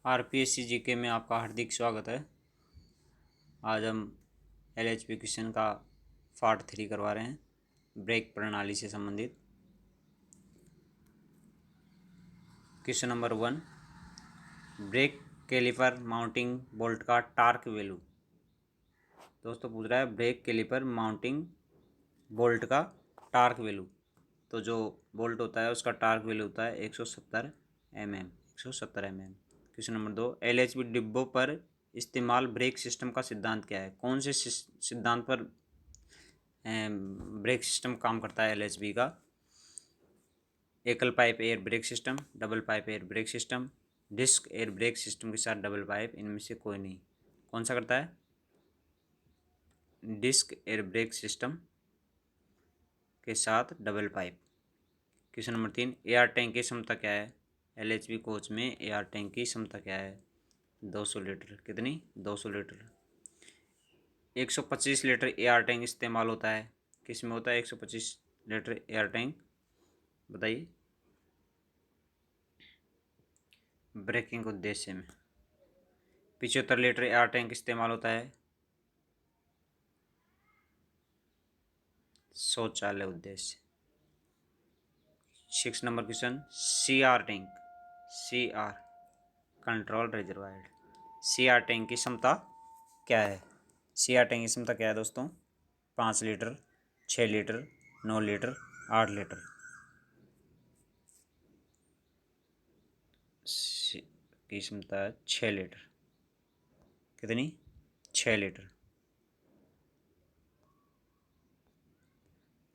RPSC GK में आपका हार्दिक स्वागत है। आज हम एलएचबी क्वेश्चन का पार्ट 3 करवा रहे हैं, ब्रेक प्रणाली से संबंधित। Question number 1, brake caliper mounting bolt का टार्क वैल्यू। दोस्तों पूछ रहा है ब्रेक कैलिपर माउंटिंग बोल्ट का टार्क वैल्यू। तो जो बोल्ट होता है उसका टार्क वैल्यू होता है 170 mm। क्वेश्चन नंबर 2, एलएचबी डिब्बों पर इस्तेमाल ब्रेक सिस्टम का सिद्धांत क्या है? कौन से सिद्धांत पर ब्रेक सिस्टम काम करता है एलएचबी का? एकल pipe air brake system, double pipe air brake system, disc air brake system के साथ डबल पाइप, इनमें से कोई नहीं। कौन सा करता है? डिस्क एयर ब्रेक सिस्टम के साथ double pipe. Question number 3, air tank की क्षमता क्या है? एलएचबी कोच में एयर टैंक की क्षमता क्या है? 200 लीटर। कितनी? 200 लीटर। 125 लीटर एयर टैंक इस्तेमाल होता है, किस में होता है 125 लीटर एयर टैंक? बताइए। ब्रेकिंग उद्देश्य में। 75 लीटर एयर टैंक इस्तेमाल होता है शौचालय उद्देश्य। 6 number question, CR tank, CR control reservoir, CR tank की क्षमता क्या है? सीआर टैंक की क्षमता क्या है दोस्तों? 5 लीटर, 6 लीटर, 9 लीटर, 8 लीटर। की क्षमता है 6 लीटर। कितनी? 6 लीटर।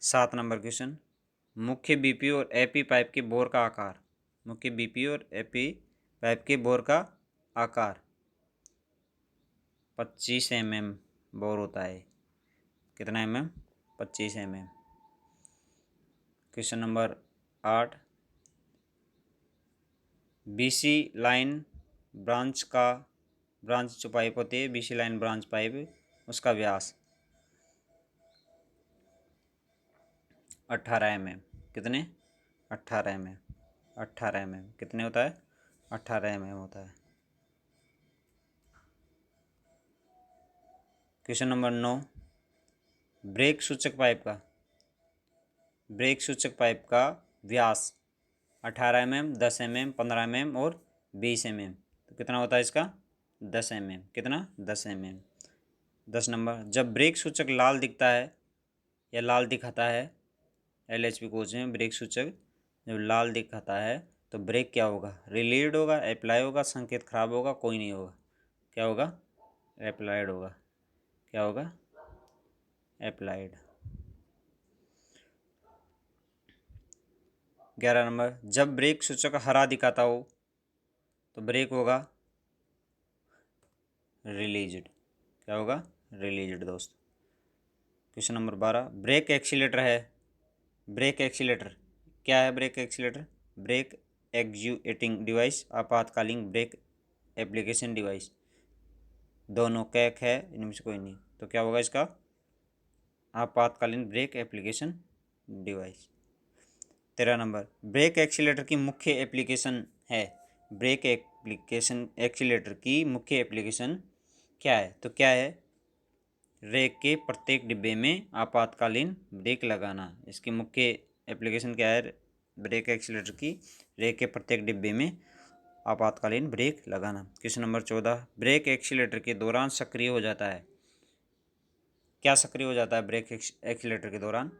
7 नंबर क्वेश्चन, मुख्य बीपी और एपी पाइप के बोर का आकार। मुख्य बीपी और एपी पाइप के बोर का आकार 25 mm बोर होता है। कितना mm? 25 mm। Question number 8, BC line branch जो पाइप होती है, बीसी लाइन ब्रांच पाइप, उसका व्यास 18 mm। कितने? 18 mm। 18 mm कितने होता है? 18 mm होता है। क्वेश्चन नंबर 9, ब्रेक सूचक पाइप का व्यास 18 mm, 10 mm, 15 mm और 20 mm। तो कितना होता है इसका? 10 mm। कितना? 10 mm। 10 नंबर, जब ब्रेक सूचक लाल दिखता है या लाल दिखाता है, एलएचबी कोच में ब्रेक सूचक जब लाल दिखाता है तो ब्रेक क्या होगा? रिलीव्ड होगा, अप्लाई होगा, संकेत खराब होगा, कोई नहीं होगा। क्या होगा? अप्लाइड होगा। क्या होगा? अप्लाइड। 11 नंबर, जब ब्रेक सूचक हरा दिखाता हो तो ब्रेक होगा रिलीज्ड। क्या होगा? रिलीज्ड दोस्त। क्वेश्चन नंबर 12, ब्रेक एक्सीलेटर है। ब्रेक एक्सीलेटर क्या है? Brake accelerator brake actuating device, आपातकालीन ब्रेक एप्लीकेशन डिवाइस। दोनों कैक है, इनमें से कोई नहीं। तो क्या होगा इसका? आपातकालीन ब्रेक एप्लीकेशन डिवाइस। 13 नंबर, ब्रेक एक्सीलेटर की मुख्य एप्लीकेशन है। ब्रेक एक्सीलेटर की मुख्य एप्लीकेशन क्या है? तो क्या है? रेक के प्रत्येक डिब्बे में आपातकालीन ब्रेक लगाना। इसकी मुख्य एप्लीकेशन क्या है? ब्रेक एक्सीलेटर की रेक के प्रत्येक डिब्बे में आपातकालीन ब्रेक लगाना। क्वेश्चन नंबर 14, ब्रेक एक्सीलेटर के दौरान सक्रिय हो जाता है। क्या सक्रिय हो जाता है ब्रेक एक्सीलेटर के दौरान?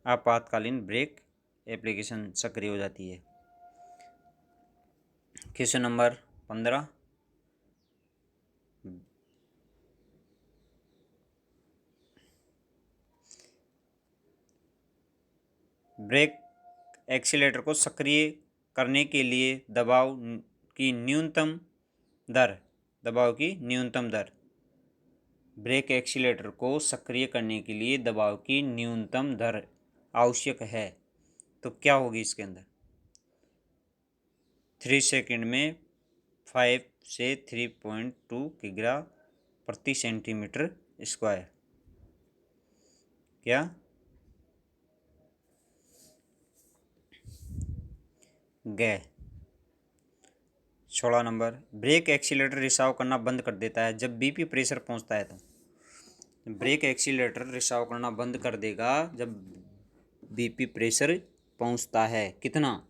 आपातकालीन ब्रेक एप्लीकेशन सक्रिय हो जाती है। क्वेश्चन नंबर 15, ब्रेक एक्सीलेटर को सक्रिय करने के लिए दबाव की न्यूनतम दर ब्रेक एक्सीलेटर को सक्रिय करने के लिए दबाव की न्यूनतम दर आवश्यक है। तो क्या होगी इसके अंदर? 3 सेकंड में 5 से 3.2 किग्रा प्रति सेंटीमीटर स्क्वायर। क्या? गै 16 नंबर, ब्रेक एक्सीलेटर रिसाव करना बंद कर देता है जब बीपी प्रेशर पहुंचता है। तो ब्रेक एक्सीलेटर रिसाव करना बंद कर देगा जब बीपी प्रेशर पहुंचता है। कितना?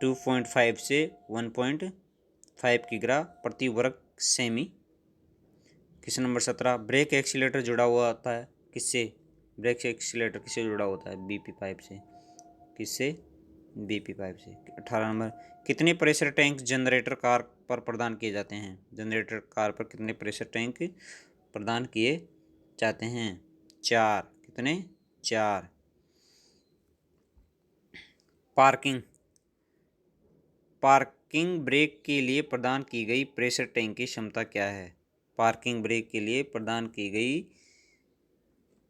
2.5 से 1.5 किग्रा प्रति वर्ग सेमी। क्वेश्चन नंबर 17, ब्रेक एक्सीलेटर जुड़ा हुआ होता है किससे? ब्रेक एक्सीलेटर किससे जुड़ा होता है? बीपी पाइप से। किससे? बीपी पाइप से। 18 नंबर, कितने प्रेशर टैंक जनरेटर कार पर प्रदान किए जाते हैं? जनरेटर कार पर कितने प्रेशर टैंक प्रदान किए जाते हैं? 4। कितने? 4। पार्किंग ब्रेक के लिए प्रदान की गई प्रेशर टैंक की क्षमता क्या है? पार्किंग ब्रेक के लिए प्रदान की गई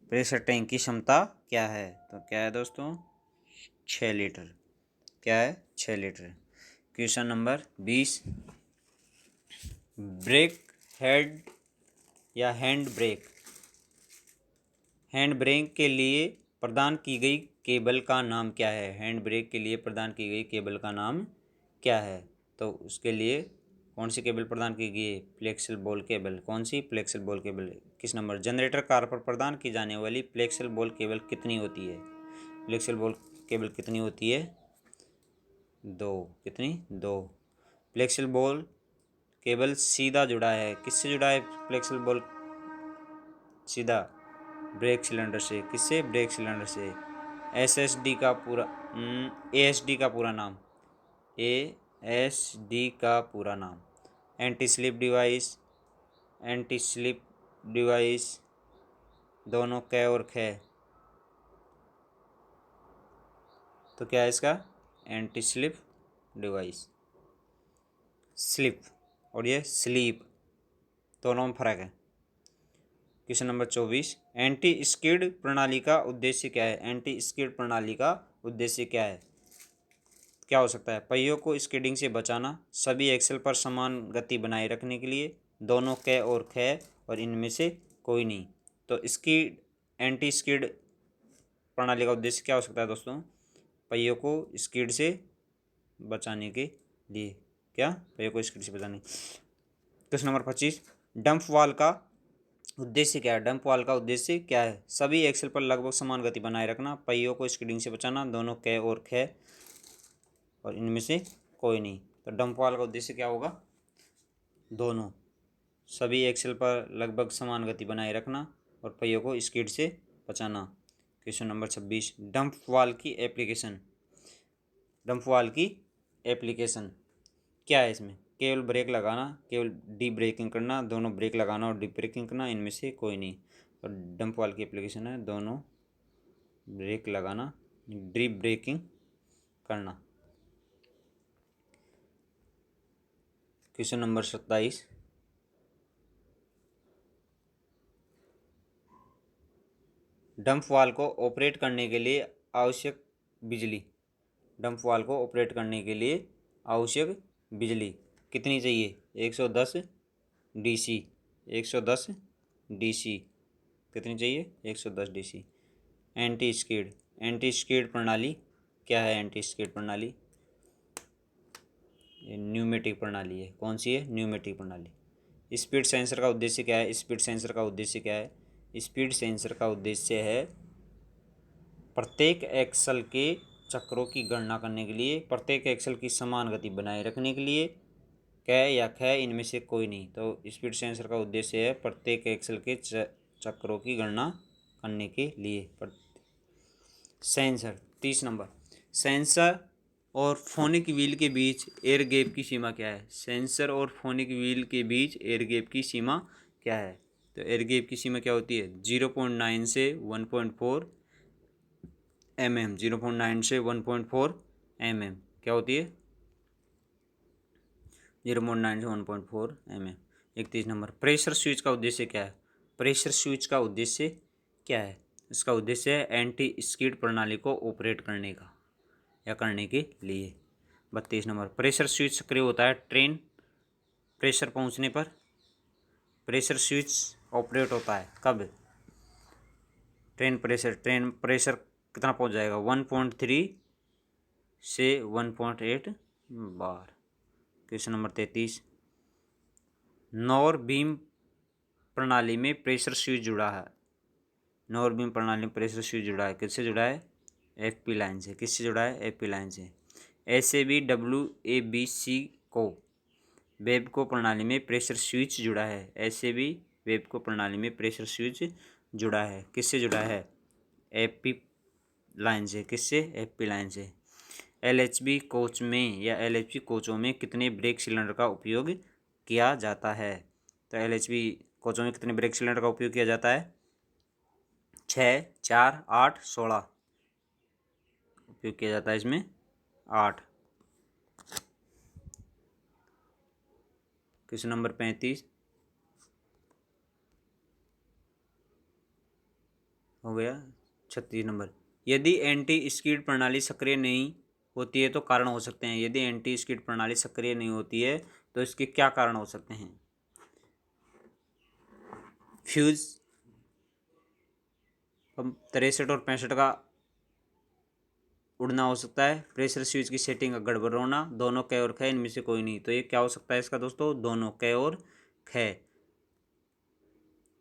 प्रेशर टैंक की क्षमता क्या है? तो क्या है दोस्तों? 6 लीटर। क्या है? 6 litre. Question number 20, brake head या हैंड ब्रेक के लिए प्रदान की गई केबल का नाम क्या है? हैंड ब्रेक के लिए प्रदान की गई केबल का नाम क्या है? तो उसके लिए कौन सी केबल प्रदान की गई है? Flexible ball cable. कौन सी? Flexible ball cable. किस नंबर, जनरेटर कार पर प्रदान की जाने वाली फ्लेक्सिबल बॉल केबल कितनी होती है? फ्लेक्सिबल बॉल केबल कितनी होती है? 2। कितनी? 2। फ्लेक्सिबल बॉल केबल सीधा जुड़ा है, किससे जुड़ा है फ्लेक्सिबल बॉल? सीधा ब्रेक सिलेंडर से। किससे? ब्रेक सिलेंडर से। एसएसडी का पूरा एएसडी का पूरा नाम। एएसडी का पूरा नाम एंटी स्लिप डिवाइस दोनों कै और खे। तो क्या है इसका? Anti slip device. स्लिप और ये स्लीप दोनों में फर्क है। क्वेश्चन नंबर 24, एंटी स्किड प्रणाली का उद्देश्य क्या है? एंटी स्किड प्रणाली का उद्देश्य क्या है? क्या हो सकता है? पहियों को स्किडिंग से बचाना, सभी एक्सेल पर समान गति बनाए रखने के लिए, दोनों कै और खे, और इनमें से कोई नहीं। तो स्किड एंटी स्किड प्रणाली का उद्देश्य क्या हो सकता है दोस्तों? पहियों को स्किड से बचाने के लिए। क्या? पहियों को स्किड से बचाने। क्वेश्चन नंबर 25, डंप वाल का उद्देश्य क्या है? डंप वाल का उद्देश्य क्या है? सभी एक्सेल पर लगभग समान गति बनाए रखना, पहियों को स्किडिंग से बचाना, दोनों कै और खे, और इनमें से कोई नहीं। तो डंप वाल का उद्देश्य क्या होगा? दोनों, सभी एक्सेल पर लगभग समान गति बनाए रखना और पहियों को स्किड से बचाना। क्वेश्चन नंबर 26, डंप वाल की एप्लीकेशन। डंप वाल की एप्लीकेशन क्या है? इसमें केवल ब्रेक लगाना, केवल डी ब्रेकिंग करना, दोनों ब्रेक लगाना और डी ब्रेकिंग करना, इनमें से कोई नहीं। और डंप वाल की एप्लीकेशन है दोनों ब्रेक लगाना, डी ब्रेकिंग करना। क्वेश्चन नंबर 27, डंप वाल को ऑपरेट करने के लिए आवश्यक बिजली। डंप वाल को ऑपरेट करने के लिए आवश्यक बिजली कितनी चाहिए? 110 डीसी। 110 डीसी कितनी चाहिए? 110 डीसी। एंटी स्किड प्रणाली क्या है? एंटी स्किड प्रणाली ये न्यूमेटिक प्रणाली है। कौन सी है? न्यूमेटिक प्रणाली। स्पीड सेंसर का उद्देश्य क्या है? स्पीड सेंसर का उद्देश्य क्या है? स्पीड सेंसर का उद्देश्य है प्रत्येक एक्सल के चक्रों की गणना करने के लिए, प्रत्येक एक्सल की समान गति बनाए रखने के लिए, कै या ख, इनमें से कोई नहीं। तो स्पीड सेंसर का उद्देश्य है प्रत्येक एक्सल के चक्रों की गणना करने के लिए। सेंसर। 30 नंबर, सेंसर और फोनिक व्हील के बीच एयर गैप की सीमा क्या है? सेंसर और फोनिक व्हील के बीच एयर गैप की सीमा क्या है? तो एयर गैप की सीमा क्या होती है? 0.9 से 1.4 mm। 0.9 से 1.4 mm क्या होती है? 0.9 से 1.4 mm। 31 नंबर, प्रेशर स्विच का उद्देश्य क्या है? प्रेशर स्विच का उद्देश्य क्या है? इसका उद्देश्य है एंटी स्किड प्रणाली को ऑपरेट करने का या करने के लिए। 32 नंबर, प्रेशर स्विच सक्रिय होता है ट्रेन प्रेशर पहुंचने पर। प्रेशर स्विच ऑपरेट होता है कब? ट्रेन प्रेशर कितना पहुंच जाएगा? 1.3 से 1.8 बार। क्वेश्चन नंबर 33, नौर बीम प्रणाली में प्रेशर स्विच जुड़ा है। नौर बीम प्रणाली में प्रेशर स्विच जुड़ा है, किससे जुड़ा है? एफपी लाइन से। किससे जुड़ा है? एफपी लाइन से। एसएबी डब्ल्यूएबीसी को वेबको प्रणाली में प्रेशर स्विच जुड़ा है। एसएबी वेबको प्रणाली में प्रेशर स्विच जुड़ा है, किससे जुड़ा है? एफपी लाइन से। किससे? एफपी लाइन से। एलएचबी कोच में या एलएचबी कोचों में कितने ब्रेक सिलेंडर का उपयोग किया जाता है? तो एलएचबी कोचों में कितने ब्रेक सिलेंडर का उपयोग किया जाता है? 6, 4, 8, 16 उपयोग किया जाता है इसमें 8। क्वेश्चन नंबर 35 हो गया। 36 नंबर, यदि एंटी स्किड प्रणाली सक्रिय नहीं होती है तो कारण हो सकते हैं। यदि एंटी स्किड प्रणाली सक्रिय नहीं होती है तो इसके क्या कारण हो सकते हैं? फ्यूज 63 और 65 का उड़ना हो सकता है। प्रेशर स्विच की सेटिंग का गड़बड़ होना, दोनों क और ख इनमें से कोई नहीं। तो ये क्या हो सकता है इसका दोस्तों? दोनों क और ख।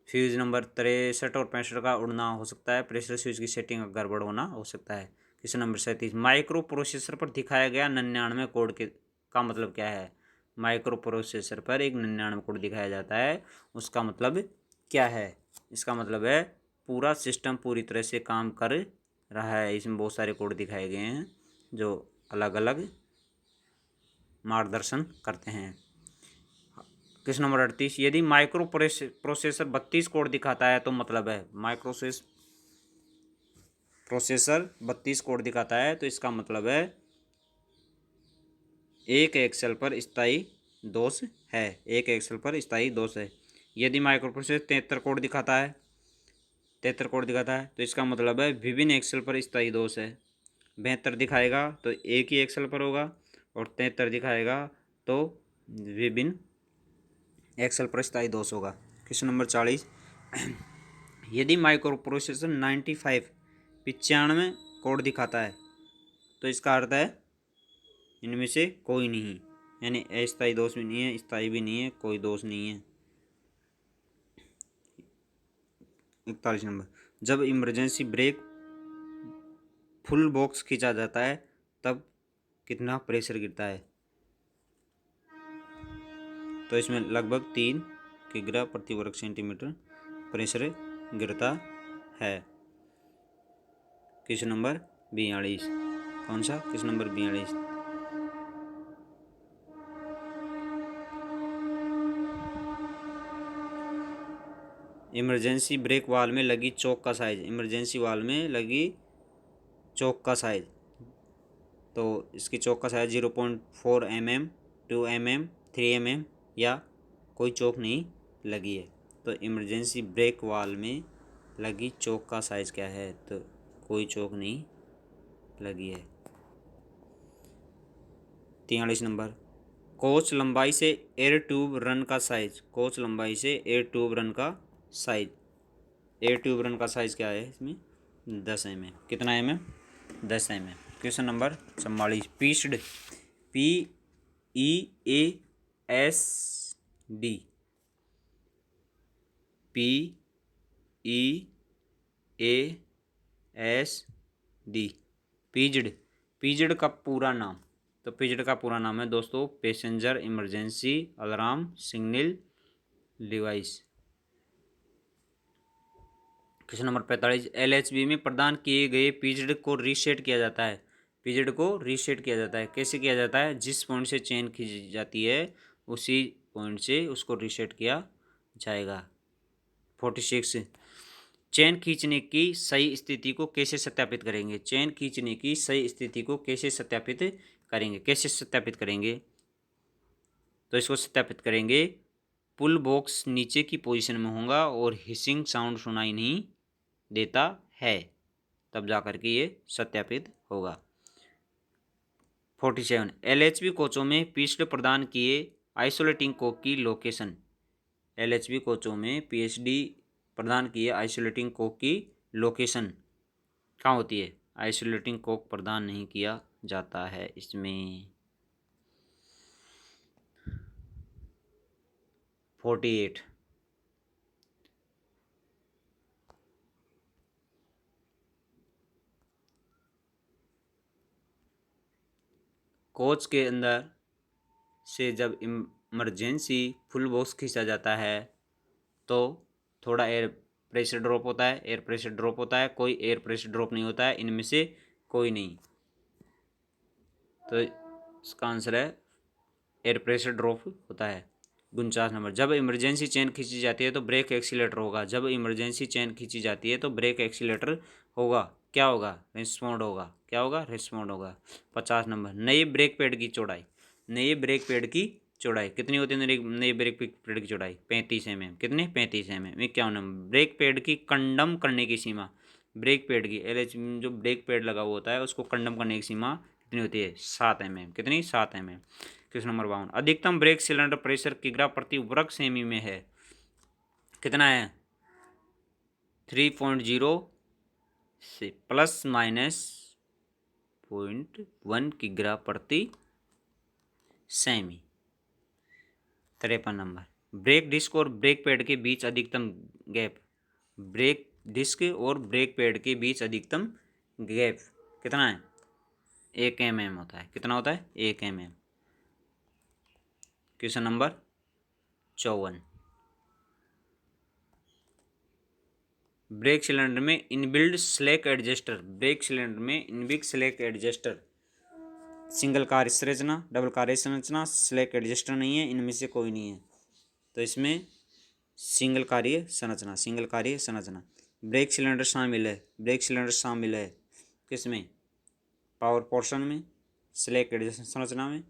फ्यूज नंबर 63 और 65 का उड़ना हो सकता है। प्रेशर स्विच की सेटिंग का गड़बड़ होना हो सकता है। क्वेश्चन नंबर 37, माइक्रो प्रोसेसर पर दिखाया गया 99 कोड के का मतलब क्या है? माइक्रो प्रोसेसर पर एक 99 कोड दिखाया जाता है, उसका मतलब क्या है? इसका मतलब है पूरा सिस्टम पूरी तरह से काम कर रहा है। इसमें बहुत सारे कोड दिखाए गए हैं जो अलग अलग मार्गदर्शन करते हैं। क्वेश्चन नंबर 38, यदि माइक्रो प्रोसेसर 32 कोड दिखाता है तो मतलब है प्रोसेसर 32 कोड दिखाता है तो इसका मतलब है एक एक्सेल पर स्थायी दोष है। एक एक्सेल पर स्थायी दोष है। यदि माइक्रो प्रोसेसर 73 कोड दिखाता है 73 कोड दिखाता है तो इसका मतलब है विभिन्न एक्सेल पर स्थायी दोष है। 72 दिखाएगा तो एक ही एक्सेल पर होगा और 73 दिखाएगा तो विभिन्न एक्सेल पर स्थायी दोष होगा। क्वेश्चन नंबर 40, यदि माइक्रो प्रोसेसर 95 कोड दिखाता है तो इसका अर्थ है इनमें से कोई नहीं, यानी अस्थायी दोष भी नहीं है, स्थायी भी नहीं है, कोई दोष नहीं है। 41 नंबर, जब इमरजेंसी ब्रेक फुल बॉक्स खींचा जाता है तब कितना प्रेशर गिरता है? तो इसमें लगभग 3 किग्रा प्रति वर्ग सेंटीमीटर प्रेशर गिरता है। क्वेश्चन नंबर 42, कौन सा? क्वेश्चन नंबर 42, इमरजेंसी ब्रेक वाल में लगी चौक का साइज। इमरजेंसी वाल में लगी चौक का साइज, तो इसकी चौक का साइज 0.4 mm, 2 mm, 3 mm या कोई चौक नहीं लगी है। तो इमरजेंसी ब्रेक वाल में लगी चौक का साइज क्या है? तो कोई चौक नहीं लगी है। 43 नंबर, कोच लंबाई से एयर ट्यूब रन का साइज। कोच लंबाई से एयर ट्यूब रन का साइज। एयर ट्यूब रन का साइज क्या है इसमें? 10 mm। कितना mm? 10 mm। Question number 44, pieced PEASD PEASD पीज्ड का पूरा नाम। तो पीज्ड का पूरा नाम है दोस्तों passenger emergency alarm signal device. Question number 45, LHB में प्रदान किए गए पीज्ड को रीसेट किया जाता है। पीज्ड को रीसेट किया जाता है, कैसे किया जाता है? जिस पॉइंट से चेन खींची जाती है उसी पॉइंट से उसको रीसेट किया जाएगा। 46, चेन खींचने की सही स्थिति को कैसे सत्यापित करेंगे? चेन खींचने की सही स्थिति को कैसे सत्यापित करेंगे? कैसे सत्यापित करेंगे? तो इसको सत्यापित करेंगे, पुल बॉक्स नीचे की पोजीशन में होगा और हिसिंग साउंड सुनाई नहीं देता है, तब जाकर के ये सत्यापित होगा। 47, LHB कोचों में पीएचडी प्रदान किए आइसोलेटिंग कोक की लोकेशन। LHB कोचों में पीएचडी प्रदान किए आइसोलेटिंग कोक की लोकेशन कहाँ होती है? आइसोलेटिंग कोक प्रदान नहीं किया जाता है इसमें। 48। कोच के अंदर से जब इमरजेंसी फुल बॉक्स खींचा जाता है तो थोड़ा एयर प्रेशर ड्रॉप होता है, एयर प्रेशर ड्रॉप होता है, कोई एयर प्रेशर ड्रॉप नहीं होता है, इनमें से कोई नहीं। तो इसका आंसर है एयर प्रेशर ड्रॉप होता है। 49 नंबर, जब इमरजेंसी चेन खींची जाती है तो ब्रेक एक्सीलेटर होगा। जब इमरजेंसी चेन खींची जाती है तो ब्रेक एक्सीलेटर होगा। क्या होगा? रिस्पॉन्ड होगा। क्या होगा? रिस्पॉन्ड होगा। 50 नंबर, नई ब्रेक पैड की चौड़ाई। नई ब्रेक पैड की चौड़ाई कितनी होती है? नई ब्रेक पैड की चौड़ाई 35 mm। कितने? 35 mm। 51 नंबर, ब्रेक पैड की कंडम करने की सीमा। ब्रेक पैड की जो ब्रेक पैड लगा हुआ होता है उसको कंडम करने की सीमा कितनी होती है? 7 mm। कितनी? 7 mm। क्वेश्चन नंबर 52, अधिकतम ब्रेक सिलेंडर प्रेशर किग्रा प्रति वर्ग सेमी में है। कितना है? 3.0 से प्लस माइनस 0.1 किग्रा प्रति सेमी। 53 नंबर, ब्रेक डिस्क और ब्रेक पैड के बीच अधिकतम गैप। ब्रेक डिस्क और ब्रेक पैड के बीच अधिकतम गैप कितना है? 1 mm होता है। कितना होता है? 1 mm। Question number 54, brake cylinder में inbuilt slack adjuster. Brake cylinder में इनबिल्ट स्लैक एडजस्टर सिंगल कार्य संरचना, डबल कार्य संरचना, स्लैक एडजस्टर नहीं है, इनमें से कोई नहीं है। तो इसमें सिंगल कार्य संरचना, सिंगल कार्य संरचना। ब्रेक सिलेंडर शामिल है। ब्रेक सिलेंडर शामिल है किसमें? पावर पोर्शन में, स्लैक एडजस्टर संरचना में,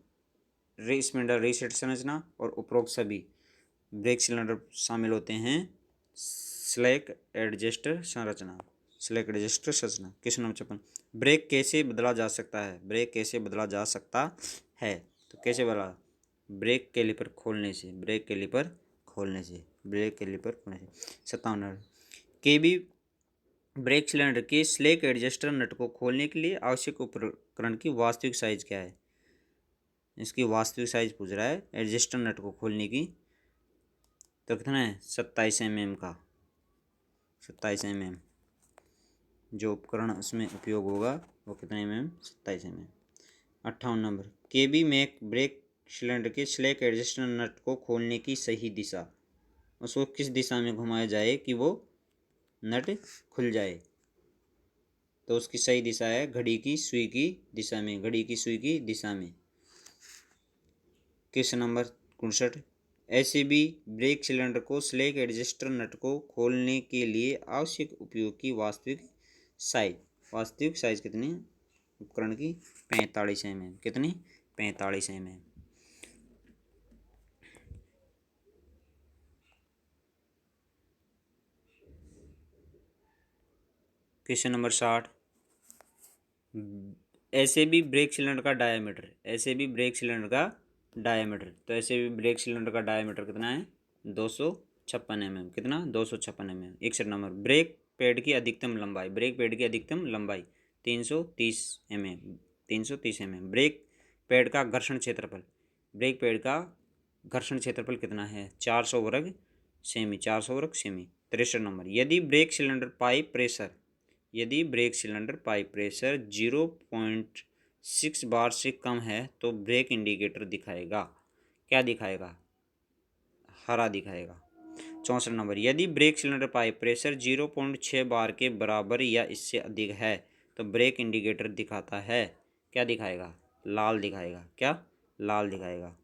स्पिंडल रीसेट संरचना और उपरोक्त सभी ब्रेक सिलेंडर शामिल होते हैं स्लैक एडजस्टर संरचना। स्लैक एडजस्टर संरचना। क्वेश्चन नंबर 56, ब्रेक कैसे बदला जा सकता है? ब्रेक कैसे बदला जा सकता है? तो कैसे बदला? ब्रेक कैलिपर खोलने से, ब्रेक कैलिपर खोलने से, ब्रेक कैलिपर खोलने से। 57, केबी ब्रेक सिलेंडर के स्लैक एडजस्टर नट को खोलने के लिए आवश्यक उपकरण की वास्तविक साइज क्या है? इसकी वास्तविक साइज पूछ रहा है एडजस्टर नट को खोलने की। तो कितना है? 27 mm का। 27 mm जो उपकरण उसमें उपयोग होगा वो कितने mm? 27 mm। 58 नंबर, केबी मैक ब्रेक सिलेंडर के स्लैक एडजस्टर नट को खोलने की सही दिशा। उसको किस दिशा में घुमाया जाए कि वो नट खुल जाए? तो उसकी सही दिशा है घड़ी की सुई की दिशा में, घड़ी की सुई की दिशा में। Question number 59, ACB brake cylinder को स्लैक एडजस्टर नट को खोलने के लिए आवश्यक उपयोग की वास्तविक साइज। वास्तविक साइज कितनी है उपकरण की? 45 mm। कितनी? 45 mm। क्वेश्चन नंबर 60, ऐसे भी ब्रेक सिलेंडर का डायमीटर। ऐसे भी ब्रेक सिलेंडर का डायमीटर। तो ऐसे भी ब्रेक सिलेंडर का डायमीटर कितना है? 256 mm। कितना? 256 mm। 61 नंबर, ब्रेक पैड की अधिकतम लंबाई। ब्रेक पैड की अधिकतम लंबाई 330 mm। 330 mm। ब्रेक पैड का घर्षण क्षेत्रफल। ब्रेक पैड का घर्षण क्षेत्रफल कितना है? 400 वर्ग सेमी। 400 वर्ग सेमी। 63 नंबर, यदि ब्रेक सिलेंडर पाइप प्रेशर, यदि ब्रेक सिलेंडर पाइप प्रेशर 0.6 बार से कम है तो ब्रेक इंडिकेटर दिखाएगा। क्या दिखाएगा? हरा दिखाएगा। 64 नंबर, यदि ब्रेक सिलेंडर पाइप प्रेशर 0.6 बार के बराबर या इससे अधिक है तो ब्रेक इंडिकेटर दिखाता है। क्या दिखाएगा? लाल दिखाएगा। क्या? लाल दिखाएगा।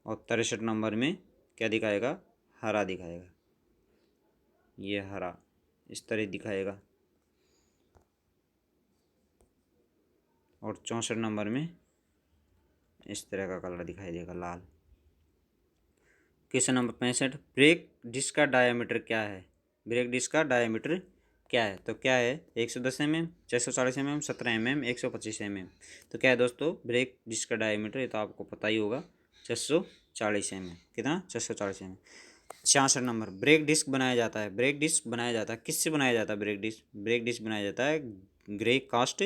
और 63 नंबर में क्या दिखाएगा? हरा दिखाएगा। ये हरा इस तरह दिखाएगा। और 64 नंबर में इस तरह का कलर दिखाई देगा, लाल। क्वेश्चन नंबर 65, ब्रेक डिस्क का डायमीटर क्या है? ब्रेक डिस्क का डायमीटर क्या है? तो क्या है? 110 mm, 640 mm, 17 mm, 125 mm। तो क्या है दोस्तों? ब्रेक डिस्क का डायमीटर, ये तो आपको पता ही होगा, 640 mm। कितना? 640 mm। 66 नंबर, ब्रेक डिस्क बनाया जाता है। ब्रेक डिस्क बनाया जाता है किससे बनाया जाता है? ब्रेक डिस्क, ब्रेक डिस्क बनाया जाता है ग्रे कास्ट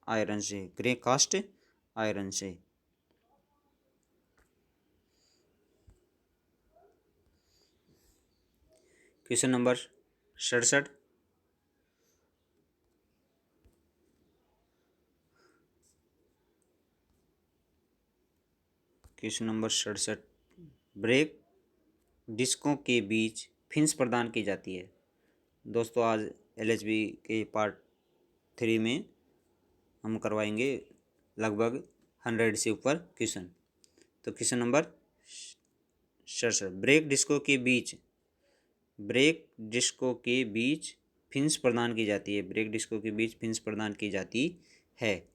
आयरन से, ग्रे कास्ट आयरन से। Question number 67। क्वेश्चन नंबर 67, ब्रेक डिस्कों के बीच फिन्स प्रदान की जाती है। दोस्तों आज LHB के पार्ट 3 में हम करवाएंगे लगभग 100 से ऊपर क्वेश्चन। तो क्वेश्चन नंबर 67, ब्रेक डिस्कों के बीच फिन्स प्रदान की जाती है। ब्रेक डिस्कों के बीच फिन्स प्रदान की जाती है।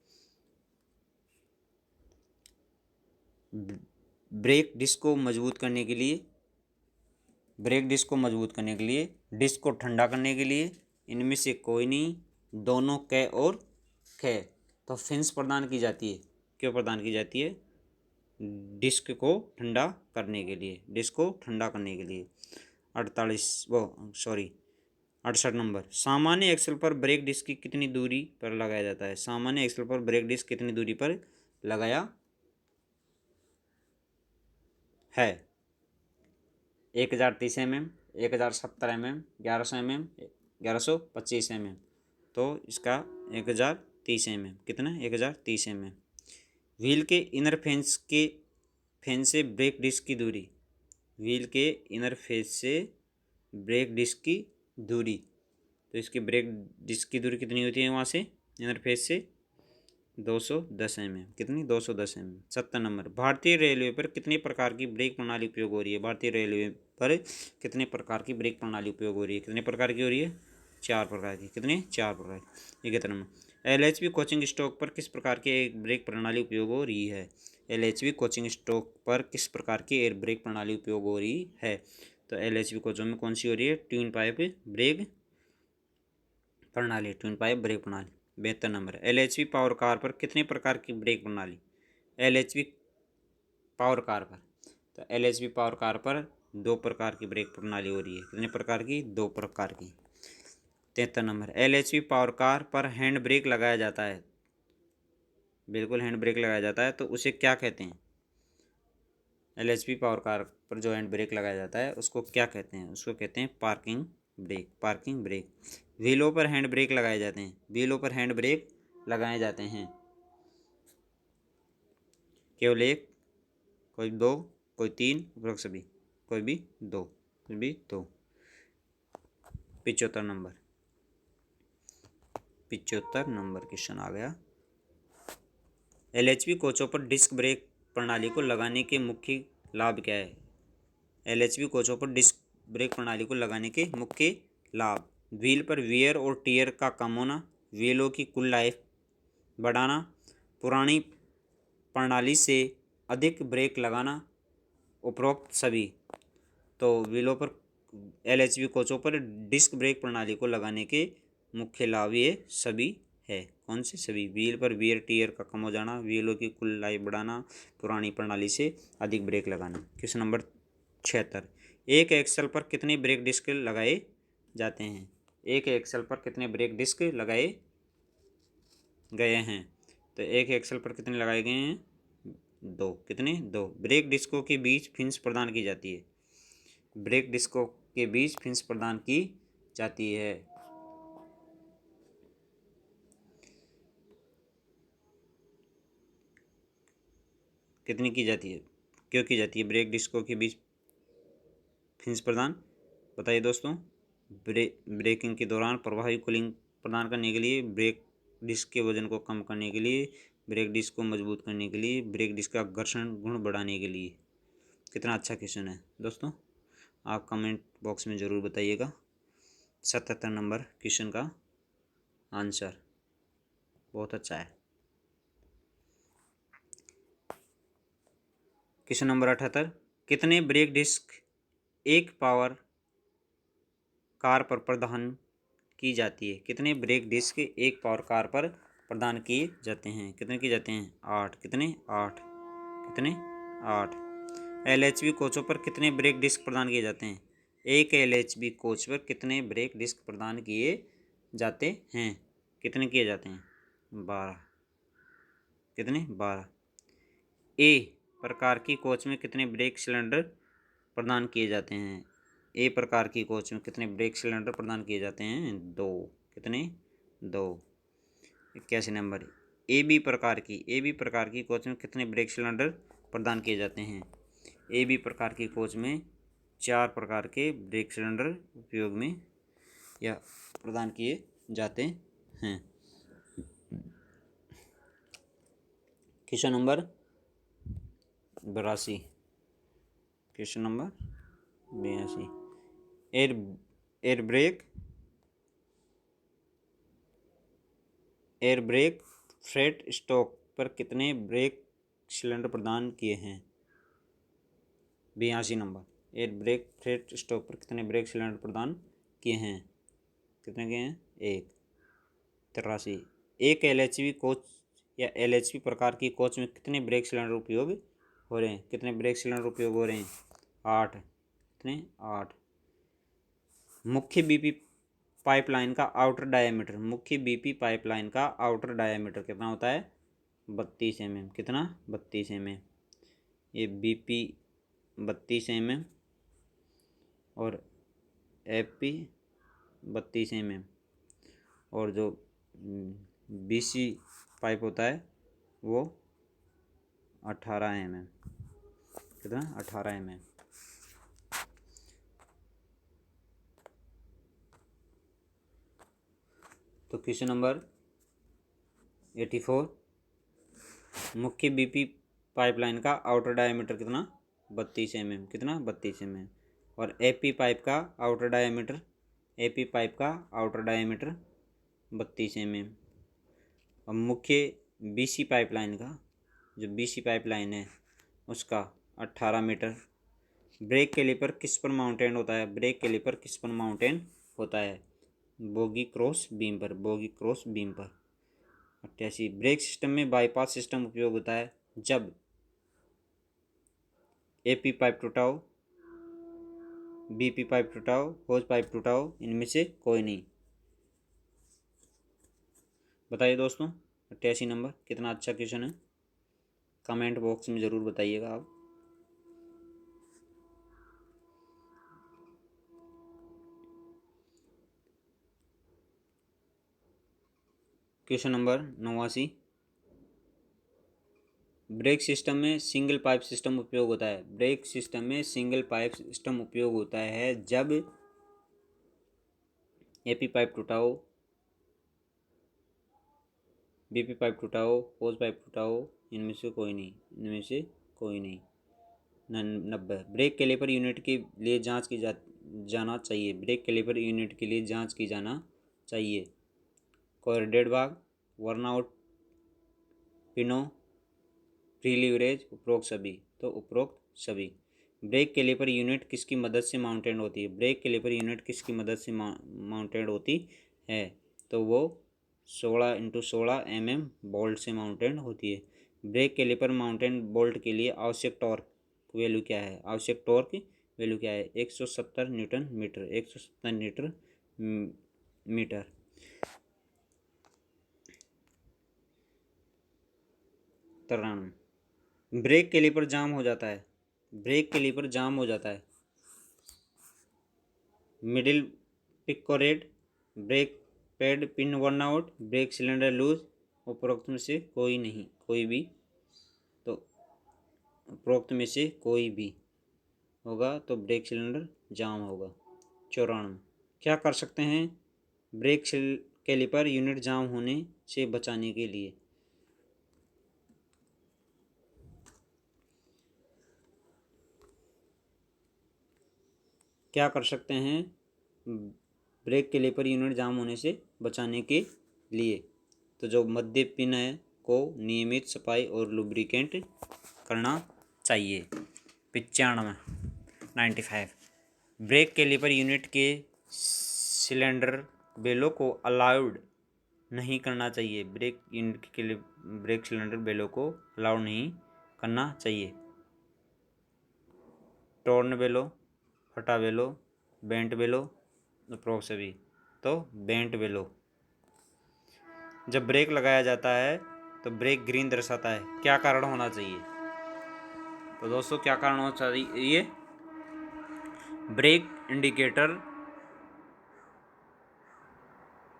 ब्रेक डिस्क को मजबूत करने के लिए, डिस्क को ठंडा करने के लिए इनमें से कोई नहीं, दोनों क और ख, तो फिन्स प्रदान की जाती है। क्यों प्रदान की जाती है? डिस्क को ठंडा करने के लिए, 68 नंबर, सामान्य एक्सल पर ब्रेक डिस्क की कितनी दूरी पर लगाया जाता है? सामान्य एक्सल पर ब्रेक डिस्क कितनी दूरी पर लगाया है? 1030 mm, 1070 mm, 1100 mm, 1125 mm। तो इसका 1030 mm, कितना? 1030 mm। व्हील के इनर फेंस से ब्रेक डिस्क की दूरी, व्हील के इनर फेस से ब्रेक डिस्क की दूरी, तो इसकी ब्रेक डिस्क की दूरी कितनी होती है वहाँ से, इनर फेस से? 210 mm। कितनी? 210 mm। 70 नंबर, भारतीय रेलवे पर कितने प्रकार की ब्रेक प्रणाली उपयोग हो रही है? भारतीय रेलवे पर कितने प्रकार की ब्रेक प्रणाली उपयोग हो रही है? कितने प्रकार की हो रही है? 4 प्रकार की। कितने? 4 प्रकार की। 71 नंबर, LHB कोचिंग स्टॉक पर किस प्रकार की एक ब्रेक प्रणाली उपयोग हो रही है? LHB कोचिंग स्टॉक पर किस प्रकार की एयर ब्रेक प्रणाली उपयोग हो रही है? तो LHB कोचों में कौन सी हो रही है? ट्विन पाइप ब्रेक प्रणाली, 72 नंबर, LHB पावर कार पर कितने प्रकार की ब्रेक प्रणाली? LHB पावर कार पर, तो LHB पावर कार पर 2 प्रकार की ब्रेक प्रणाली हो रही है। कितने प्रकार की? 2 प्रकार की। 73 नंबर, LHB पावर कार पर हैंड ब्रेक लगाया जाता है, बिल्कुल हैंड ब्रेक लगाया जाता है, तो उसे क्या कहते हैं? LHB पावर कार पर जो हैंड ब्रेक लगाया जाता है उसको क्या कहते हैं? उसको कहते हैं पार्किंग ब्रेक। व्हीलों पर हैंड ब्रेक लगाए जाते हैं, केवल एक, कोई 2, कोई 3, उपरोक्त सभी, कोई भी 2। 75 नंबर क्वेश्चन आ गया। LHB कोचों पर डिस्क ब्रेक प्रणाली को लगाने के मुख्य लाभ क्या है? LHB कोचों पर डिस्क ब्रेक प्रणाली को लगाने के मुख्य लाभ, व्हील पर वियर और टियर का कम होना, व्हीलों की कुल लाइफ बढ़ाना, पुरानी प्रणाली से अधिक ब्रेक लगाना, उपरोक्त सभी। तो व्हीलों पर LHB कोचों पर डिस्क ब्रेक प्रणाली को लगाने के मुख्य लाभ ये सभी है। कौन से? सभी। व्हील पर वियर टियर का कम हो जाना, व्हीलों की कुल लाइफ बढ़ाना, पुरानी प्रणाली से अधिक ब्रेक लगाना। क्वेश्चन नंबर 76, एक एक्सल पर कितने ब्रेक डिस्क लगाए जाते हैं? एक एक्सल पर कितने ब्रेक डिस्क लगाए गए हैं? तो एक एक्सल पर कितने लगाए गए हैं? 2। कितने? 2। ब्रेक डिस्कों के बीच फिन्स प्रदान की जाती है, ब्रेक डिस्कों के बीच फिन्स प्रदान की जाती है। कितनी की जाती है? क्यों की जाती है ब्रेक डिस्कों के बीच फिन्स प्रदान? बताइए दोस्तों। ब्रेकिंग के दौरान प्रभावी कूलिंग प्रदान करने के लिए, ब्रेक डिस्क के वजन को कम करने के लिए, ब्रेक डिस्क को मजबूत करने के लिए, ब्रेक डिस्क का घर्षण गुण बढ़ाने के लिए। कितना अच्छा क्वेश्चन है दोस्तों, आप कमेंट बॉक्स में ज़रूर बताइएगा। 77 नंबर क्वेश्चन का आंसर बहुत अच्छा है। क्वेश्चन नंबर 78, कितने ब्रेक डिस्क एक पावर कार पर प्रदान की जाती है? कितने ब्रेक डिस्क एक पावर कार पर प्रदान किए जाते हैं? कितने किए जाते हैं? 8। कितने? 8। कितने? 8। LHB कोचों पर कितने ब्रेक डिस्क प्रदान किए जाते हैं? एक LHB कोच पर कितने ब्रेक डिस्क प्रदान किए जाते हैं? कितने किए जाते हैं? 12। कितने 12। ए प्रकार की कोच में कितने ब्रेक सिलेंडर प्रदान किए जाते हैं? ए प्रकार की कोच में कितने ब्रेक सिलेंडर प्रदान किए जाते हैं? 2। कितने? 2। 81 नंबर। ए बी प्रकार की कोच में कितने ब्रेक सिलेंडर प्रदान किए जाते हैं? ए बी प्रकार की कोच में 4 प्रकार के ब्रेक सिलेंडर उपयोग में या प्रदान किए जाते हैं। Question number 82। Question number 82। Air brake freight stock पर कितने ब्रेक सिलेंडर प्रदान किए हैं? 82 number. Air brake freight stock पर कितने ब्रेक सिलेंडर प्रदान किए हैं? कितने किए हैं? 1। 83। एक LHV कोच या LHV प्रकार की कोच में कितने ब्रेक सिलेंडर उपयोग हो रहे हैं? कितने ब्रेक सिलेंडर उपयोग हो रहे हैं? 8। कितने? 8। मुख्य बीपी पाइपलाइन का आउटर डायमीटर, मुख्य बीपी पाइपलाइन का आउटर डायमीटर कितना होता है? 32 mm। कितना? 32 mm। ये बीपी 32 mm और FP 32 mm और जो BC पाइप होता है वो 18 mm। कितना? 18 mm। तो क्वेश्चन नंबर 84। मुख्य बीपी पाइपलाइन का आउटर डायमीटर कितना? 32 mm। कितना? 32 mm। और AP पाइप का आउटर डायमीटर, AP पाइप का आउटर डायमीटर 32 mm। और मुख्य BC पाइपलाइन का, जो BC पाइपलाइन है उसका 18 मीटर। ब्रेक कैलिपर किस पर माउंटेन होता है? ब्रेक कैलिपर किस पर माउंटेन होता है? बोगी क्रॉस बीम पर, बोगी क्रॉस बीम पर। 88। ब्रेक सिस्टम में बाईपास सिस्टम उपयोग होता है जब AP पाइप टूटा हो, BP पाइप टूटा हो, होज पाइप टूटा हो, इनमें से कोई नहीं। बताइए दोस्तों 88 नंबर कितना अच्छा क्वेश्चन है? कमेंट बॉक्स में ज़रूर बताइएगा आप। Question number 89। ब्रेक सिस्टम में सिंगल पाइप सिस्टम उपयोग होता है। ब्रेक सिस्टम में सिंगल पाइप सिस्टम उपयोग होता है जब AP पाइप टूटा हो, BP पाइप टूटा हो, होज पाइप टूटा हो, इनमें से कोई नहीं, इनमें से कोई नहीं। 90। ब्रेक कैलिपर यूनिट के लिए जांच की जाना चाहिए। ब्रेक कैलिपर यूनिट के लिए जांच की जाना चाहिए। कोऑर्डिनेट भाग, वर्नआउट, पिनो, फ्री लीवरेज, उपरोक्त सभी। तो उपरोक्त सभी। ब्रेक कैलिपर यूनिट किसकी मदद से माउंटेड होती है? ब्रेक कैलिपर यूनिट किसकी मदद से माउंटेड होती है? तो वो 16x16 mm बोल्ट से माउंटेड होती है। ब्रेक कैलिपर माउंटेन बोल्ट के लिए आवश्यक टॉर्क वैल्यू क्या है? आवश्यक टॉर्क वैल्यू क्या है? 170 न्यूटन मीटर। 170 newton metre. तरान। ब्रेक कैलिपर जाम हो जाता है, ब्रेक कैलिपर जाम हो जाता है। मिडिल पिकोरेट, brake pad pin worn out, brake cylinder loose, उपरोक्त में से कोई नहीं, कोई भी। तो उपरोक्त में से कोई भी होगा तो ब्रेक सिलेंडर जाम होगा। 94। क्या कर सकते हैं ब्रेक कैलिपर यूनिट जाम होने से बचाने के लिए? क्या कर सकते हैं ब्रेक कैलिपर यूनिट जाम होने से बचाने के लिए? तो जो मध्य पिन है को नियमित सफाई और लुब्रिकेंट करना चाहिए। 95। 95। ब्रेक कैलिपर यूनिट के सिलेंडर बेलों को अलाउड नहीं करना चाहिए। ब्रेक यूनिट के लिए ब्रेक सिलेंडर बेलों को अलाउड नहीं करना चाहिए। टॉर्न बेलो, फटा बेलो, बेंट बेलो, उपरोक्त सभी। तो बेंट बेलो। जब ब्रेक लगाया जाता है तो ब्रेक ग्रीन दर्शाता है। क्या कारण होना चाहिए? तो दोस्तों क्या कारण होना चाहिए? ब्रेक इंडिकेटर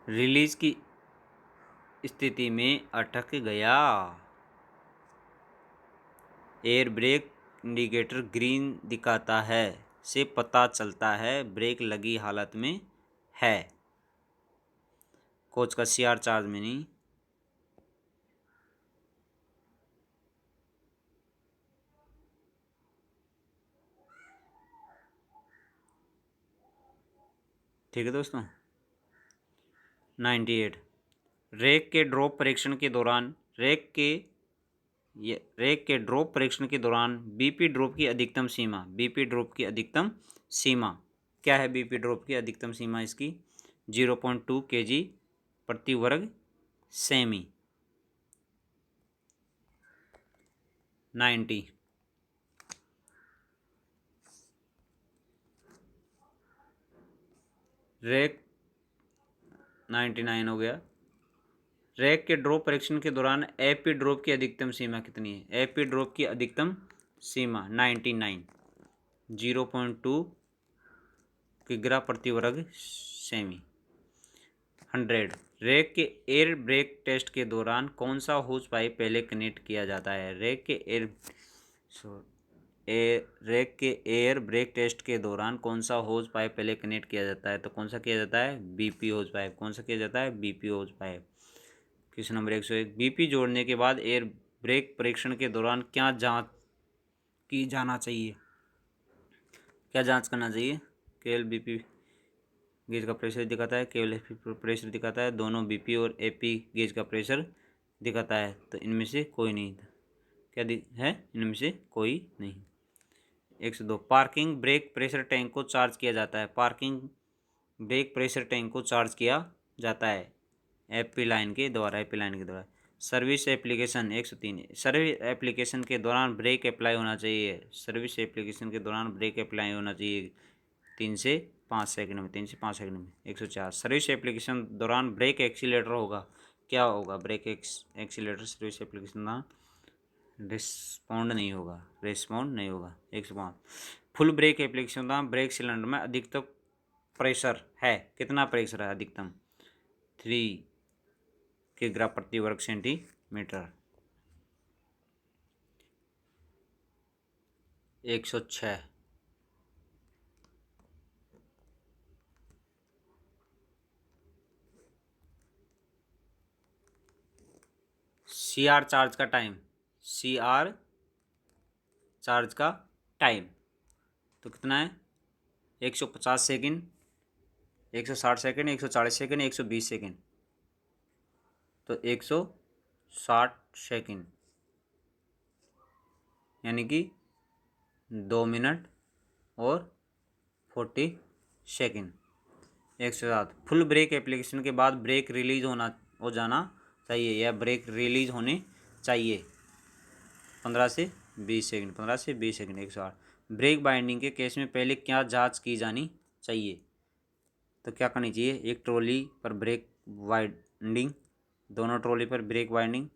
रिलीज की स्थिति में अटक गया। एयर ब्रेक इंडिकेटर ग्रीन दिखाता है से पता चलता है ब्रेक लगी हालत में है। कोच का CR चार्ज में नहीं। ठीक है दोस्तों। 98 रेक के ड्रॉप परीक्षण के दौरान रेक के ड्रॉप परीक्षण के दौरान बीपी ड्रॉप की अधिकतम सीमा। बीपी ड्रॉप की अधिकतम सीमा क्या है? बीपी ड्रॉप की अधिकतम सीमा इसकी 0.2 kg प्रति वर्ग सेमी। 90 रेक 99 हो गया। रैक के ड्रॉप परीक्षण के दौरान एपी ड्रॉप की अधिकतम सीमा कितनी है? एपी ड्रॉप की अधिकतम सीमा 99 0.2 किग्रा प्रति वर्ग सेमी। 100 रैक के एयर ब्रेक टेस्ट के दौरान कौन सा होज पाइप पहले कनेक्ट किया जाता है? रैक के एयर ब्रेक टेस्ट के दौरान कौन सा होज पाइप पहले कनेक्ट किया जाता है? तो कौन सा किया जाता है? BP hose pipe. कौन सा किया जाता है? BP hose pipe. Question number 101 BP जोड़ने के बाद एयर ब्रेक परीक्षण के दौरान क्या जांच की जाना चाहिए? क्या जांच करना चाहिए? केवल बीपी गेज का प्रेशर दिखाता है, केवल एपी प्रेशर दिखाता है, दोनों बीपी और एपी गेज का प्रेशर दिखाता है। तो इनमें से कोई नहीं क्या है? इनमें से कोई नहीं। 102 पार्किंग ब्रेक प्रेशर टैंक को चार्ज किया जाता है। पार्किंग ब्रेक प्रेशर टैंक को चार्ज किया जाता है एपी लाइन के द्वारा। सर्विस एप्लीकेशन 103 सर्विस एप्लीकेशन के दौरान ब्रेक अप्लाई होना चाहिए। सर्विस एप्लीकेशन के दौरान ब्रेक अप्लाई होना चाहिए 3 से 5 सेकंड में। 3 से 5 सेकंड में। 104 सर्विस एप्लीकेशन दौरान ब्रेक एक्सीलेटर होगा। क्या होगा? ब्रेक एक्सीलेटर सर्विस एप्लीकेशन दौरान रिस्पॉन्ड नहीं होगा। 105 फुल ब्रेक एप्लीकेशन दौरान ब्रेक सिलेंडर में अधिकतम प्रेशर है। कितना प्रेशर है अधिकतम? 3 किग्रा प्रति वर्ग सेंटीमीटर। 106 CR चार्ज का टाइम। CR चार्ज का टाइम तो कितना है? 150 सेकंड, 160 सेकंड, 140 सेकंड, 120 सेकंड। तो 160 सेकंड यानी कि 2 मिनट और 40 सेकंड। 107 फुल ब्रेक एप्लीकेशन के बाद ब्रेक रिलीज हो जाना चाहिए या ब्रेक रिलीज होने चाहिए 15 से 20 सेकंड। 15 से 20 सेकंड। 108 ब्रेक बाइंडिंग के केस में पहले क्या जांच की जानी चाहिए? तो क्या करनी चाहिए? एक ट्रॉली पर ब्रेक वाइंडिंग, दोनों ट्रॉली पर ब्रेक वाइंडिंग,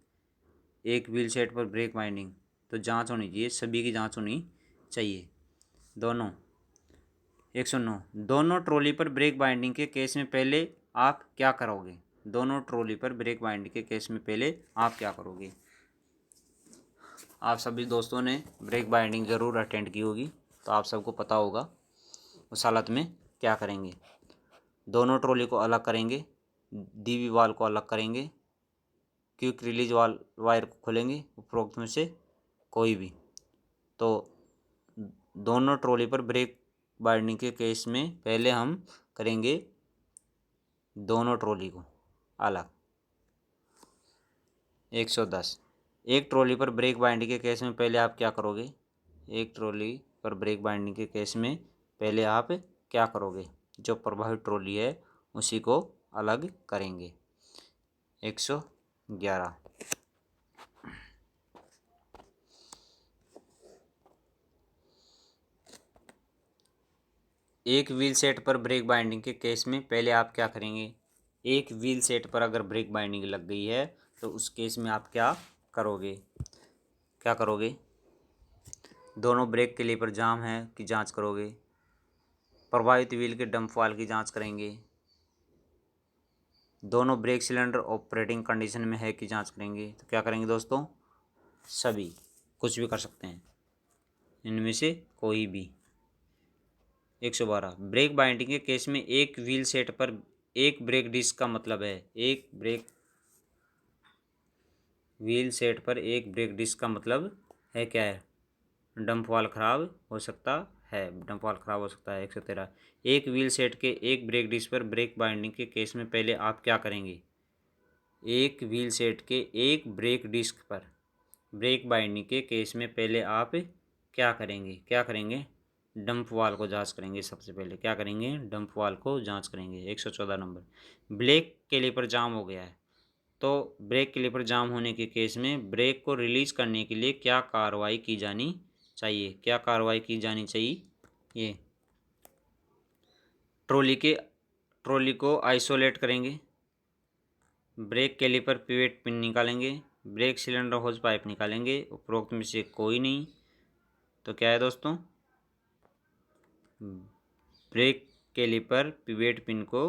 एक व्हील सेट पर ब्रेक वाइंडिंग। तो जांच होनी चाहिए, सभी की जांच होनी चाहिए दोनों। 109 दोनों ट्रॉली पर ब्रेक बाइंडिंग के केस में पहले आप क्या करोगे? दोनों ट्रॉली पर ब्रेक बाइंडिंग के केस में पहले आप क्या करोगे? आप सभी दोस्तों ने ब्रेक बाइंडिंग ज़रूर अटेंड की होगी, तो आप सबको पता होगा उस हालत में क्या करेंगे। दोनों ट्रॉली को अलग करेंगे, डीवी वाल को अलग करेंगे, क्विक रिलीज वायर को खोलेंगे, उपरोक्त में से कोई भी। तो दोनों ट्रॉली पर ब्रेक बाइंडिंग के केस में पहले हम करेंगे दोनों ट्रॉली को अलग। 110 एक ट्रॉली पर ब्रेक बाइंडिंग के केस में पहले आप क्या करोगे? एक ट्रॉली पर ब्रेक बाइंडिंग के केस में पहले आप क्या करोगे? जो प्रभावित ट्रॉली है उसी को अलग करेंगे। 111 एक व्हील सेट पर ब्रेक बाइंडिंग के केस में पहले आप क्या करेंगे? एक व्हील सेट पर अगर ब्रेक बाइंडिंग लग गई है तो उस केस में आप क्या करोगे, क्या करोगे? दोनों ब्रेक के लीवर जाम है कि जांच करोगे, प्रभावित व्हील के डंप वाल्व की जांच करेंगे, दोनों ब्रेक सिलेंडर ऑपरेटिंग कंडीशन में है कि जांच करेंगे। तो क्या करेंगे दोस्तों? सभी, कुछ भी कर सकते हैं, इनमें से कोई भी। 112 ब्रेक बाइंडिंग के केस में एक व्हील सेट पर एक ब्रेक डिस्क का मतलब है, एक ब्रेक व्हील सेट पर एक ब्रेक डिस्क का मतलब है क्या है? डंप वाल्व खराब हो सकता है, डंप वाल्व खराब हो सकता है। 113 एक व्हील सेट के एक ब्रेक डिस्क पर ब्रेक बाइंडिंग के केस में पहले आप क्या करेंगे? एक व्हील सेट के एक ब्रेक डिस्क पर ब्रेक बाइंडिंग के केस में पहले आप क्या करेंगे? क्या करेंगे? डंप वाल्व को जांच करेंगे। सबसे पहले क्या करेंगे? डंप वाल्व को जांच करेंगे। 114 नंबर ब्रेक कैलिपर जाम हो गया है, तो ब्रेक कैलिपर जाम होने के केस में ब्रेक को रिलीज करने के लिए क्या कार्रवाई की जानी चाहिए? क्या कार्रवाई की जानी चाहिए? ये ट्रॉली को आइसोलेट करेंगे, ब्रेक कैलिपर पिवेट पिन निकालेंगे, ब्रेक सिलेंडर होज पाइप निकालेंगे, उपरोक्त में से कोई नहीं। तो क्या है दोस्तों? ब्रेक कैलिपर पिवेट पिन को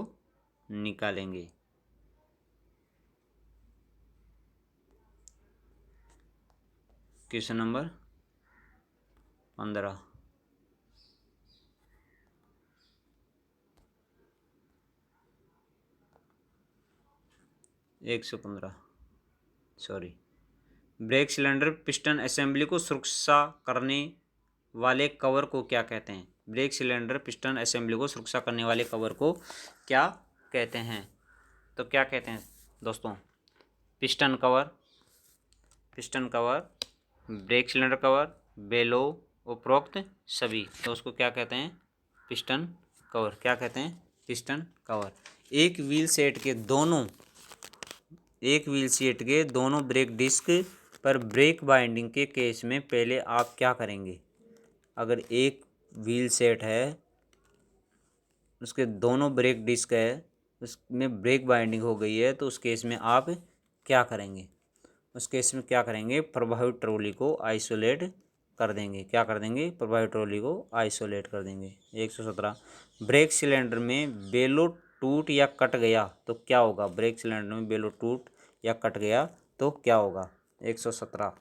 निकालेंगे। Question number 15 115 sorry. Brake cylinder piston assembly को सुरक्षा करने वाले कवर को क्या कहते हैं? ब्रेक सिलेंडर पिस्टन असेंबली को सुरक्षा करने वाले कवर को क्या कहते हैं? तो क्या कहते हैं दोस्तों? Piston cover, piston cover, brake cylinder cover, below, उपरोक्त सभी। तो उसको क्या कहते हैं? Piston cover. क्या कहते हैं? Piston cover. एक व्हील सेट के दोनों ब्रेक डिस्क पर ब्रेक बाइंडिंग के केस में पहले आप क्या करेंगे? अगर एक व्हील सेट है, उसके दोनों ब्रेक डिस्क है, उसमें ब्रेक बाइंडिंग हो गई है, तो उस केस में आप क्या करेंगे? उस केस में क्या करेंगे? प्रभावित ट्रॉली को आइसोलेट कर देंगे। क्या कर देंगे? प्रभावित ट्रॉली को आइसोलेट कर देंगे। 117 ब्रेक सिलेंडर में बेलो टूट या कट गया तो क्या होगा? ब्रेक सिलेंडर में बेलो टूट या कट गया तो क्या होगा? 117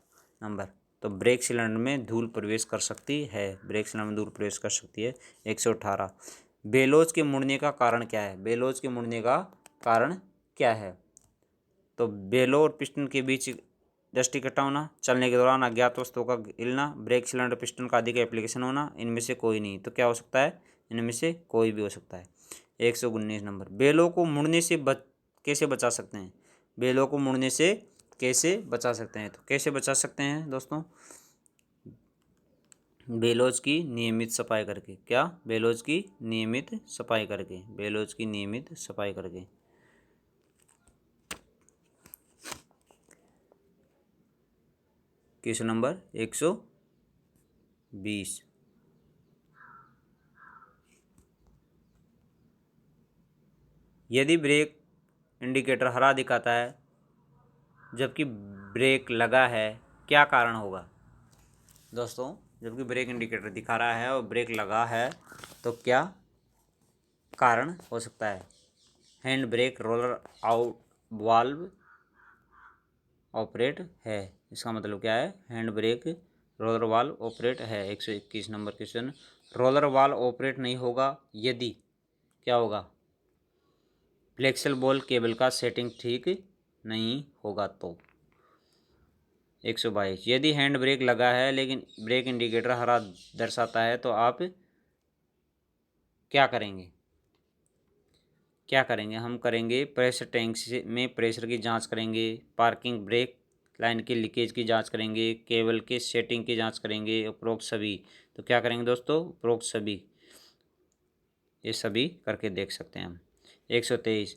नंबर। तो ब्रेक सिलेंडर में धूल प्रवेश कर सकती है, ब्रेक सिलेंडर में धूल प्रवेश कर सकती है। 118 बेलोज के मुड़ने का कारण क्या है? बेलोज के मुड़ने का कारण क्या है? तो बेलो और पिस्टन के बीच डस्ट इकट्ठा होना, चलने के दौरान अज्ञात वस्तुओं का हिलना, ब्रेक सिलेंडर पिस्टन का अधिक एप्लीकेशन होना, इनमें से कोई नहीं। तो क्या हो सकता है? इनमें से कोई भी हो सकता है। 119 नंबर बेलों को मुड़ने से कैसे बचा सकते हैं? बेलों को मुड़ने से कैसे बचा सकते हैं? तो कैसे बचा सकते हैं दोस्तों? बेलोज की नियमित सफाई करके। क्या? बेलोज की नियमित सफाई करके, बेलोज की नियमित सफाई करके। क्वेश्चन नंबर 120 यदि ब्रेक इंडिकेटर हरा दिखाता है जबकि ब्रेक लगा है, क्या कारण होगा? दोस्तों, जबकि ब्रेक इंडिकेटर दिखा रहा है और ब्रेक लगा है तो क्या कारण हो सकता है? Hand brake roller out valve operate है। इसका मतलब क्या है? Hand brake roller valve operate है। 121 number question roller valve operate नहीं होगा यदि क्या होगा? फ्लेक्सिबल बॉल केबल का सेटिंग ठीक नहीं होगा तो। 122 यदि हैंड ब्रेक लगा है लेकिन ब्रेक इंडिकेटर हरा दर्शाता है तो आप क्या करेंगे? क्या करेंगे? हम करेंगे प्रेशर टैंक में प्रेशर की जांच करेंगे, पार्किंग ब्रेक लाइन के लीकेज की जांच करेंगे, केबल के सेटिंग की जांच करेंगे, उपरोक्त सभी। तो क्या करेंगे दोस्तों? उपरोक्त सभी, ये सभी करके देख सकते हैं हम। 123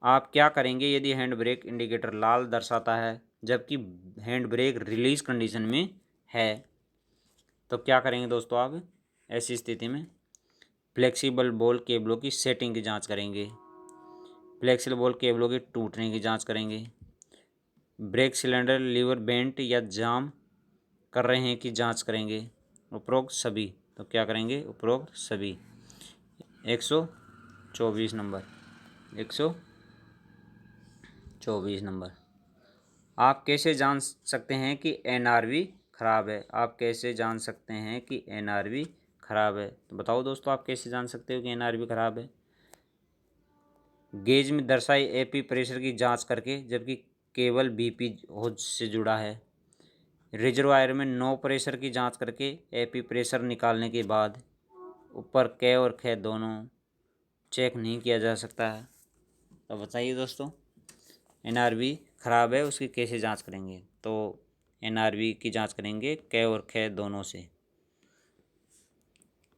आप क्या करेंगे यदि हैंड ब्रेक इंडिकेटर लाल दर्शाता है जबकि हैंड ब्रेक रिलीज कंडीशन में है? तो क्या करेंगे दोस्तों आप ऐसी स्थिति में? फ्लेक्सिबल बॉल केबलों की सेटिंग की जांच करेंगे, फ्लेक्सिबल बॉल केबलों के टूटने की जांच करेंगे, ब्रेक सिलेंडर लीवर बेंट या जाम कर रहे हैं कि जांच करेंगे। उपरोक्त सभी, तो क्या करेंगे, उपरोक्त सभी। 124 नंबर, 124 नंबर। आप कैसे जान सकते हैं कि एनआरवी ख़राब है? आप कैसे जान सकते हैं कि एनआरवी ख़राब है? तो बताओ दोस्तों, आप कैसे जान सकते हो कि एनआरवी ख़राब है? गेज में दर्शाई एपी प्रेशर की जांच करके, जबकि केवल बीपी होज से जुड़ा है। रिजर्वायर में नो प्रेशर की जांच करके एपी प्रेशर निकालने के बाद ऊपर कै और खे दोनों चेक नहीं किया जा सकता है। तो बताइए दोस्तों, एनआरवी ख़राब है, उसकी कैसे जांच करेंगे? तो एनआरवी की जांच करेंगे कै और खे दोनों से।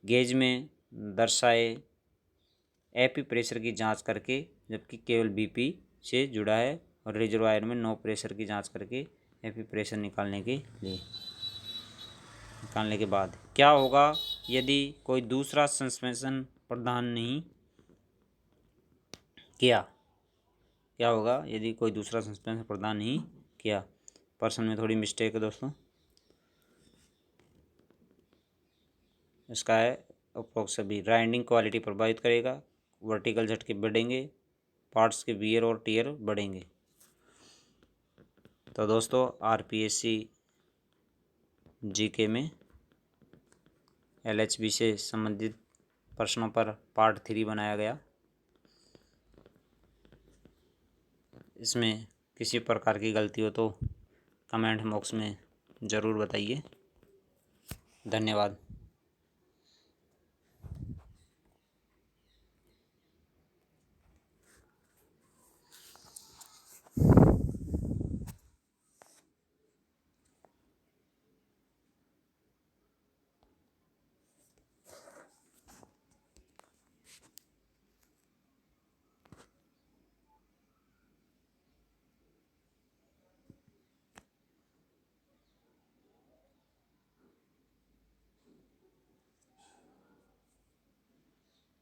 गेज में दर्शाए एपी प्रेशर की जांच करके, जबकि केवल बीपी से जुड़ा है। और रिजर्वायर में नो प्रेशर की जांच करके एपी प्रेशर निकालने के बाद क्या होगा यदि कोई दूसरा सस्पेंशन प्रदान नहीं किया? क्या होगा यदि कोई दूसरा सस्पेंशन प्रदान नहीं किया? प्रश्न में थोड़ी मिस्टेक है दोस्तों, इसका है उपरोक्त सभी। राइडिंग क्वालिटी प्रभावित करेगा, वर्टिकल झटके बढ़ेंगे, पार्ट्स के वियर और टियर बढ़ेंगे। तो दोस्तों, आरपीएससी जीके में एलएचबी से संबंधित प्रश्नों पर पार्ट 3 बनाया गया। इसमें किसी प्रकार की गलती हो तो कमेंट बॉक्स में ज़रूर बताइए। धन्यवाद।